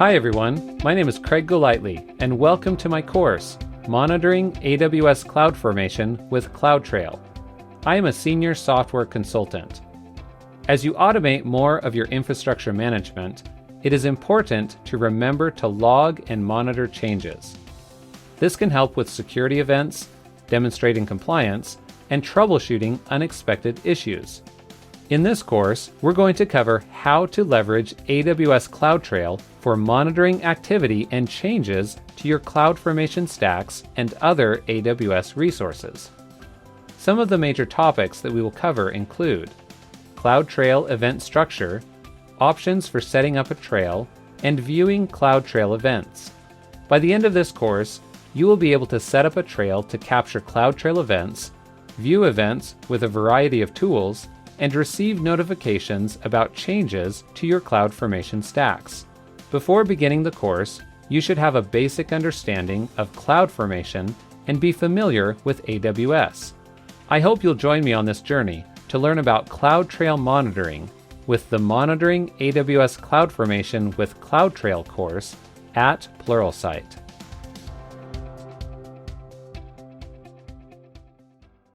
Hi everyone, my name is Craig Golightly, and welcome to my course, Monitoring AWS CloudFormation with CloudTrail. I am a senior software consultant. As you automate more of your infrastructure management, it is important to remember to log and monitor changes. This can help with security events, demonstrating compliance, and troubleshooting unexpected issues. In this course, we're going to cover how to leverage AWS CloudTrail for monitoring activity and changes to your CloudFormation stacks and other AWS resources. Some of the major topics that we will cover include CloudTrail event structure, options for setting up a trail, and viewing CloudTrail events. By the end of this course, you will be able to set up a trail to capture CloudTrail events, view events with a variety of tools, and receive notifications about changes to your CloudFormation stacks. Before beginning the course, you should have a basic understanding of CloudFormation and be familiar with AWS. I hope you'll join me on this journey to learn about CloudTrail monitoring with the Monitoring AWS CloudFormation with CloudTrail course at Pluralsight.